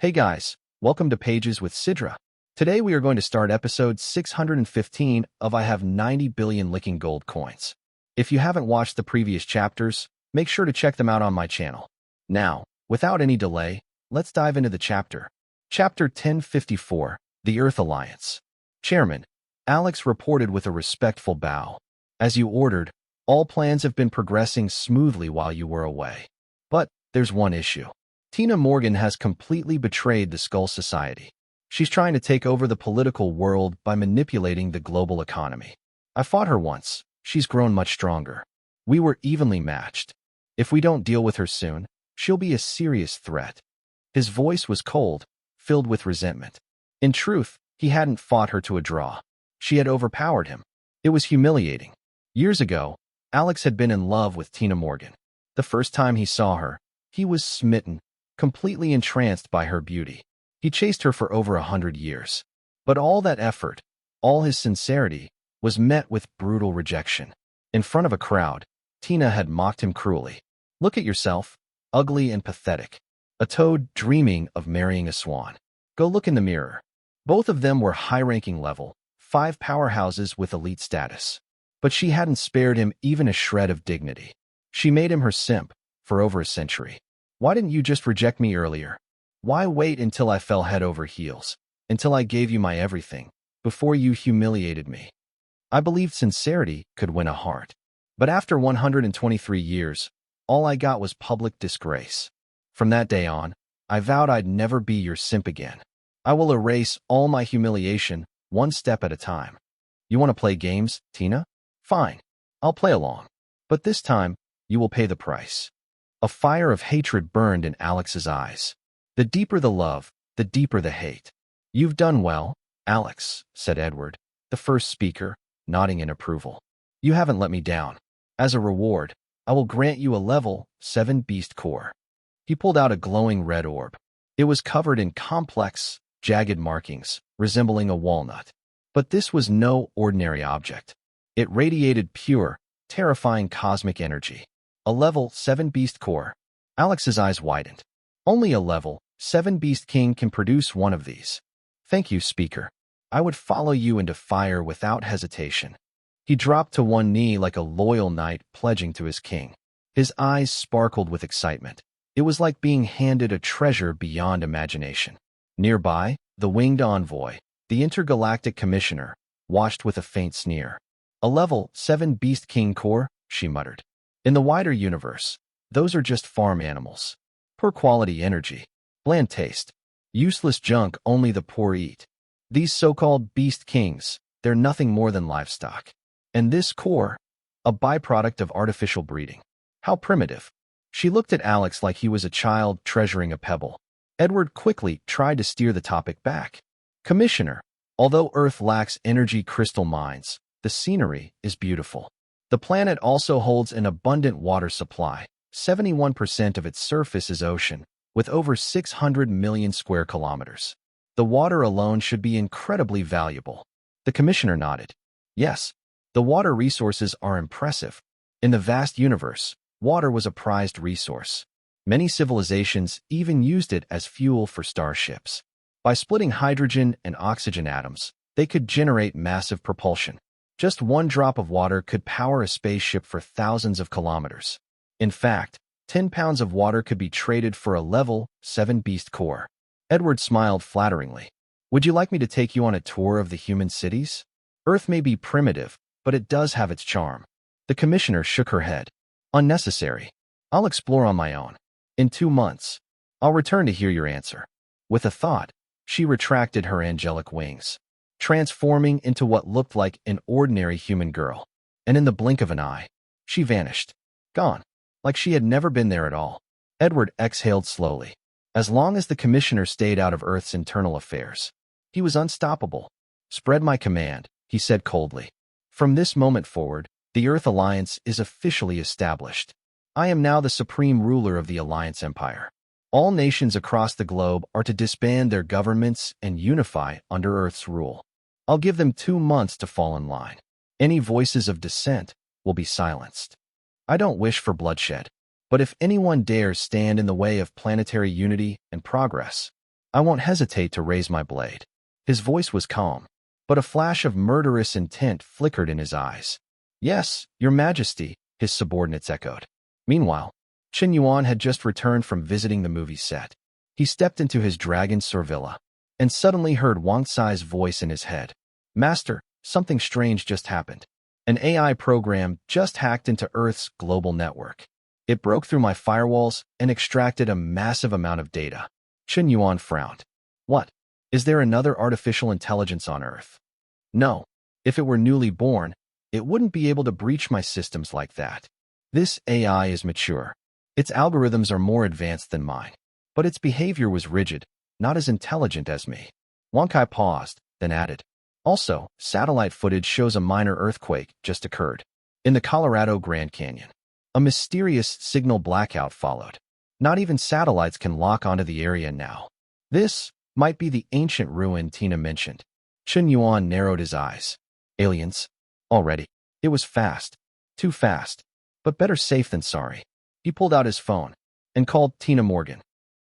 Hey guys, welcome to Pages with Sidra. Today we are going to start episode 615 of I Have 90 Billion Licking Gold Coins. If you haven't watched the previous chapters, make sure to check them out on my channel. Now, without any delay, let's dive into the chapter. Chapter 1054, The Earth Alliance. Chairman, Alex reported with a respectful bow. As you ordered, all plans have been progressing smoothly while you were away. But there's one issue. Tina Morgan has completely betrayed the Skull Society. She's trying to take over the political world by manipulating the global economy. I fought her once. She's grown much stronger. We were evenly matched. If we don't deal with her soon, she'll be a serious threat. His voice was cold, filled with resentment. In truth, he hadn't fought her to a draw. She had overpowered him. It was humiliating. Years ago, Alex had been in love with Tina Morgan. The first time he saw her, he was smitten, completely entranced by her beauty. He chased her for over 100 years. But all that effort, all his sincerity, was met with brutal rejection. In front of a crowd, Tina had mocked him cruelly. Look at yourself, ugly and pathetic. A toad dreaming of marrying a swan. Go look in the mirror. Both of them were high-ranking level, 5 powerhouses with elite status. But she hadn't spared him even a shred of dignity. She made him her simp for over a century. Why didn't you just reject me earlier? Why wait until I fell head over heels, until I gave you my everything, before you humiliated me? I believed sincerity could win a heart. But after 123 years, all I got was public disgrace. From that day on, I vowed I'd never be your simp again. I will erase all my humiliation, one step at a time. You want to play games, Tina? Fine, I'll play along. But this time, you will pay the price. A fire of hatred burned in Alex's eyes. The deeper the love, the deeper the hate. You've done well, Alex, said Edward, the first speaker, nodding in approval. You haven't let me down. As a reward, I will grant you a level 7 beast core. He pulled out a glowing red orb. It was covered in complex, jagged markings, resembling a walnut. But this was no ordinary object. It radiated pure, terrifying cosmic energy. A level 7 beast core. Alex's eyes widened. Only a level 7 beast king can produce one of these. Thank you, speaker. I would follow you into fire without hesitation. He dropped to one knee like a loyal knight pledging to his king. His eyes sparkled with excitement. It was like being handed a treasure beyond imagination. Nearby, the winged envoy, the intergalactic commissioner, watched with a faint sneer. A level 7 beast king core, she muttered. In the wider universe, those are just farm animals. Poor quality energy, bland taste, useless junk only the poor eat. These so-called beast kings, they're nothing more than livestock. And this core, a byproduct of artificial breeding. How primitive. She looked at Alex like he was a child treasuring a pebble. Edward quickly tried to steer the topic back. Commissioner, although Earth lacks energy crystal mines, the scenery is beautiful. The planet also holds an abundant water supply. 71% of its surface is ocean, with over 600 million square kilometers. The water alone should be incredibly valuable. The commissioner nodded. Yes, the water resources are impressive. In the vast universe, water was a prized resource. Many civilizations even used it as fuel for starships. By splitting hydrogen and oxygen atoms, they could generate massive propulsion. Just one drop of water could power a spaceship for thousands of kilometers. In fact, 10 pounds of water could be traded for a level 7 beast core. Edward smiled flatteringly. Would you like me to take you on a tour of the human cities? Earth may be primitive, but it does have its charm. The commissioner shook her head. Unnecessary. I'll explore on my own. In 2 months, I'll return to hear your answer. With a thought, she retracted her angelic wings, transforming into what looked like an ordinary human girl. And in the blink of an eye, she vanished. Gone. Like she had never been there at all. Edward exhaled slowly. As long as the commissioner stayed out of Earth's internal affairs, he was unstoppable. Spread my command, he said coldly. From this moment forward, the Earth Alliance is officially established. I am now the supreme ruler of the Alliance Empire. All nations across the globe are to disband their governments and unify under Earth's rule. I'll give them 2 months to fall in line. Any voices of dissent will be silenced. I don't wish for bloodshed, but if anyone dares stand in the way of planetary unity and progress, I won't hesitate to raise my blade. His voice was calm, but a flash of murderous intent flickered in his eyes. Yes, Your Majesty, his subordinates echoed. Meanwhile, Qian Yuan had just returned from visiting the movie set. He stepped into his dragon servilla and suddenly heard Wang Cai's voice in his head. Master, something strange just happened. An AI program just hacked into Earth's global network. It broke through my firewalls and extracted a massive amount of data. Qian Yuan frowned. What? Is there another artificial intelligence on Earth? No. If it were newly born, it wouldn't be able to breach my systems like that. This AI is mature. Its algorithms are more advanced than mine. But its behavior was rigid, not as intelligent as me. Wang Cai paused, then added. Also, satellite footage shows a minor earthquake just occurred. In the Colorado Grand Canyon. A mysterious signal blackout followed. Not even satellites can lock onto the area now. This might be the ancient ruin Tina mentioned. Qian Yuan narrowed his eyes. Aliens? Already. It was fast. Too fast. But better safe than sorry. He pulled out his phone and called Tina Morgan.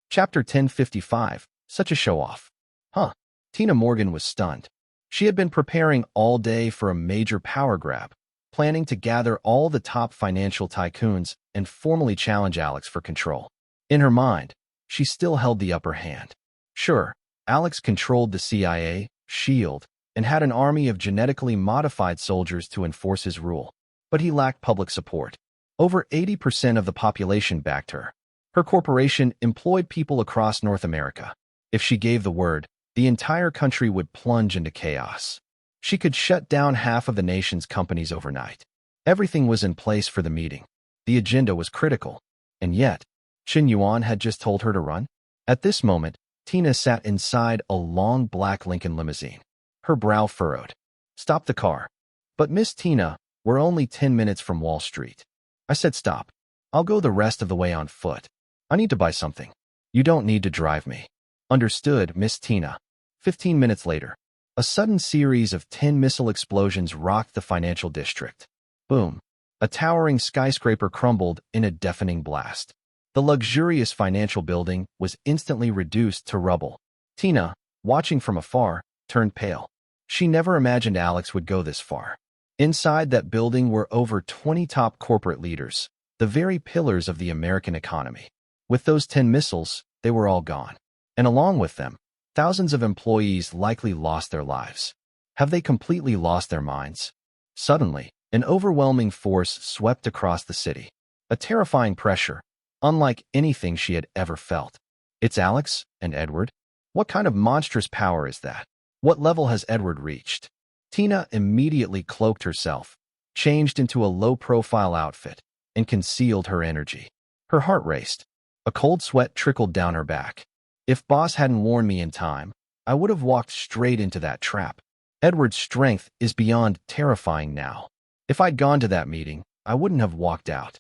Chapter 1055, such a show-off. Huh. Tina Morgan was stunned. She had been preparing all day for a major power grab, planning to gather all the top financial tycoons and formally challenge Alex for control. In her mind, she still held the upper hand. Sure, Alex controlled the CIA, SHIELD, and had an army of genetically modified soldiers to enforce his rule, but he lacked public support. Over 80% of the population backed her. Her corporation employed people across North America. If she gave the word, the entire country would plunge into chaos. She could shut down half of the nation's companies overnight. Everything was in place for the meeting. The agenda was critical. And yet, Qian Yuan had just told her to run. At this moment, Tina sat inside a long black Lincoln limousine. Her brow furrowed. Stop the car. But Miss Tina, we're only 10 minutes from Wall Street. I said stop. I'll go the rest of the way on foot. I need to buy something. You don't need to drive me. Understood, Miss Tina. 15 minutes later, a sudden series of 10 missile explosions rocked the financial district. Boom. A towering skyscraper crumbled in a deafening blast. The luxurious financial building was instantly reduced to rubble. Tina, watching from afar, turned pale. She never imagined Alex would go this far. Inside that building were over 20 top corporate leaders, the very pillars of the American economy. With those 10 missiles, they were all gone. And along with them, thousands of employees likely lost their lives. Have they completely lost their minds? Suddenly, an overwhelming force swept across the city. A terrifying pressure, unlike anything she had ever felt. It's Alex and Edward? What kind of monstrous power is that? What level has Edward reached? Tina immediately cloaked herself, changed into a low-profile outfit, and concealed her energy. Her heart raced. A cold sweat trickled down her back. If Boss hadn't warned me in time, I would have walked straight into that trap. Edward's strength is beyond terrifying now. If I'd gone to that meeting, I wouldn't have walked out.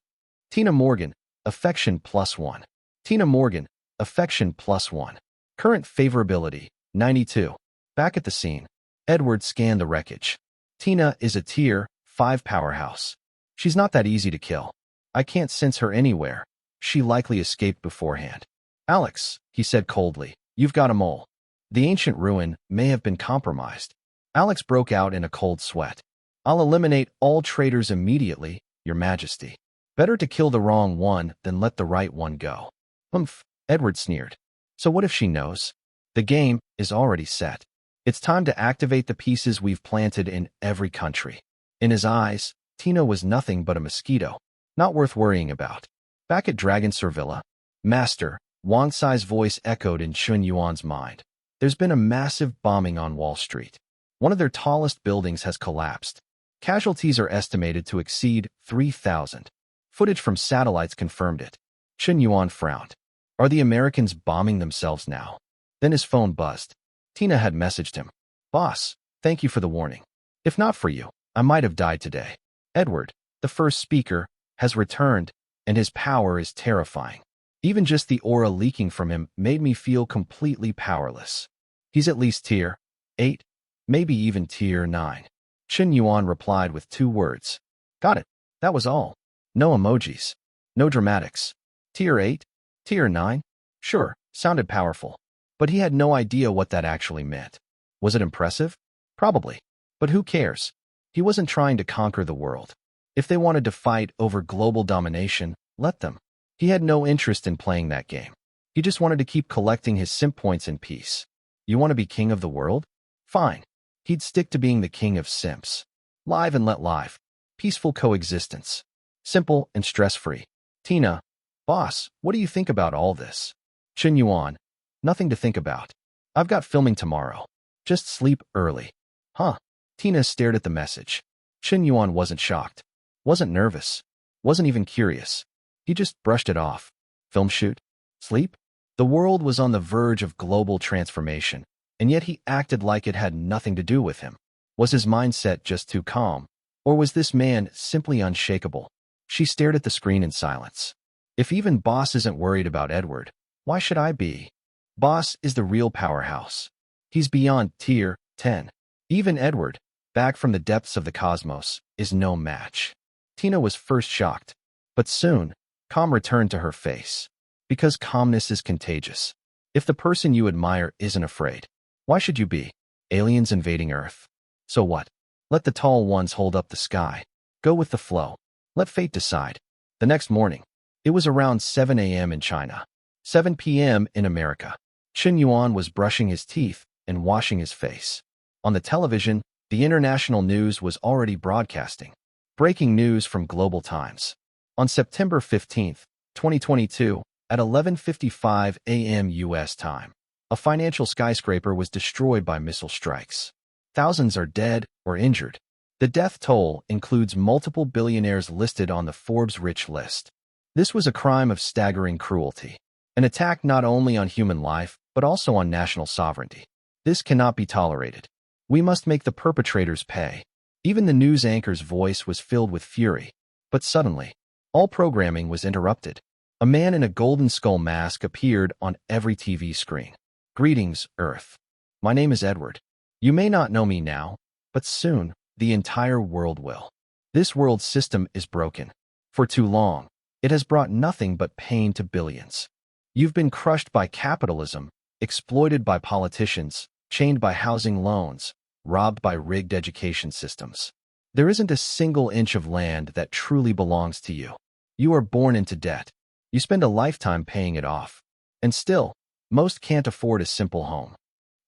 Tina Morgan, affection +1. Tina Morgan, affection +1. Current favorability, 92. Back at the scene, Edward scanned the wreckage. Tina is a Tier 5 powerhouse. She's not that easy to kill. I can't sense her anywhere. She likely escaped beforehand. Alex, he said coldly, you've got a mole. The ancient ruin may have been compromised. Alex broke out in a cold sweat. I'll eliminate all traitors immediately, Your Majesty. Better to kill the wrong one than let the right one go. Humph, Edward sneered. So what if she knows? The game is already set. It's time to activate the pieces we've planted in every country. In his eyes, Tina was nothing but a mosquito, not worth worrying about. Back at Dragon Servilla, Master, Wang Cai's voice echoed in Qian Yuan's mind. There's been a massive bombing on Wall Street. One of their tallest buildings has collapsed. Casualties are estimated to exceed 3,000. Footage from satellites confirmed it. Qian Yuan frowned. Are the Americans bombing themselves now? Then his phone buzzed. Tina had messaged him. Boss, thank you for the warning. If not for you, I might have died today. Edward, the first speaker, has returned, and his power is terrifying. Even just the aura leaking from him made me feel completely powerless. He's at least Tier 8, maybe even Tier 9. Qian Yuan replied with 2 words. Got it. That was all. No emojis. No dramatics. Tier 8? Tier 9? Sure, sounded powerful. But he had no idea what that actually meant. Was it impressive? Probably. But who cares? He wasn't trying to conquer the world. If they wanted to fight over global domination, let them. He had no interest in playing that game. He just wanted to keep collecting his simp points in peace. You want to be king of the world? Fine. He'd stick to being the king of simps. Live and let live. Peaceful coexistence. Simple and stress-free. Tina, boss, what do you think about all this? Qian Yuan, nothing to think about. I've got filming tomorrow. Just sleep early. Huh? Tina stared at the message. Qian Yuan wasn't shocked. Wasn't nervous. Wasn't even curious. He just brushed it off. Film shoot? Sleep? The world was on the verge of global transformation, and yet he acted like it had nothing to do with him. Was his mindset just too calm? Or was this man simply unshakable? She stared at the screen in silence. If even Boss isn't worried about Edward, why should I be? Boss is the real powerhouse. He's beyond tier 10. Even Edward, back from the depths of the cosmos, is no match. Tina was first shocked, but soon, calm returned to her face. Because calmness is contagious. If the person you admire isn't afraid, why should you be? Aliens invading Earth. So what? Let the tall ones hold up the sky. Go with the flow. Let fate decide. The next morning, it was around 7 a.m. in China, 7 p.m. in America. Qian Yuan was brushing his teeth and washing his face. On the television, the international news was already broadcasting. Breaking news from Global Times. On September 15, 2022, at 11:55 a.m. U.S. time, a financial skyscraper was destroyed by missile strikes. Thousands are dead or injured. The death toll includes multiple billionaires listed on the Forbes rich list. This was a crime of staggering cruelty, an attack not only on human life, but also on national sovereignty. This cannot be tolerated. We must make the perpetrators pay. Even the news anchor's voice was filled with fury. But suddenly, all programming was interrupted. A man in a golden skull mask appeared on every TV screen. Greetings, Earth. My name is Edward. You may not know me now, but soon, the entire world will. This world system is broken. For too long, it has brought nothing but pain to billions. You've been crushed by capitalism, exploited by politicians, chained by housing loans, robbed by rigged education systems. There isn't a single inch of land that truly belongs to you. You are born into debt. You spend a lifetime paying it off. And still, most can't afford a simple home.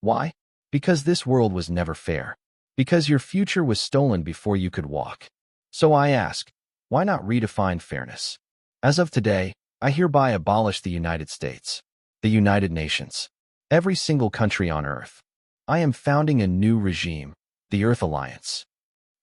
Why? Because this world was never fair. Because your future was stolen before you could walk. So I ask, why not redefine fairness? As of today, I hereby abolish the United States, the United Nations, every single country on Earth. I am founding a new regime, the Earth Alliance.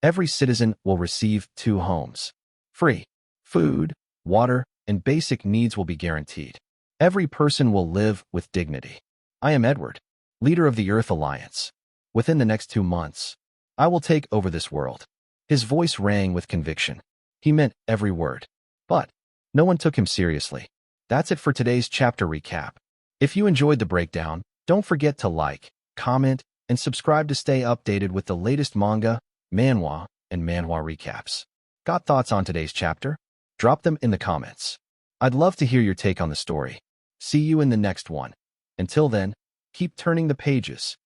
Every citizen will receive 2 homes. Free. Food, water, and basic needs will be guaranteed. Every person will live with dignity. I am Edward, leader of the Earth Alliance. Within the next 2 months, I will take over this world. His voice rang with conviction. He meant every word. But no one took him seriously. That's it for today's chapter recap. If you enjoyed the breakdown, don't forget to like, comment, and subscribe to stay updated with the latest manga, manhwa, and manhwa recaps. Got thoughts on today's chapter? Drop them in the comments. I'd love to hear your take on the story. See you in the next one. Until then, keep turning the pages.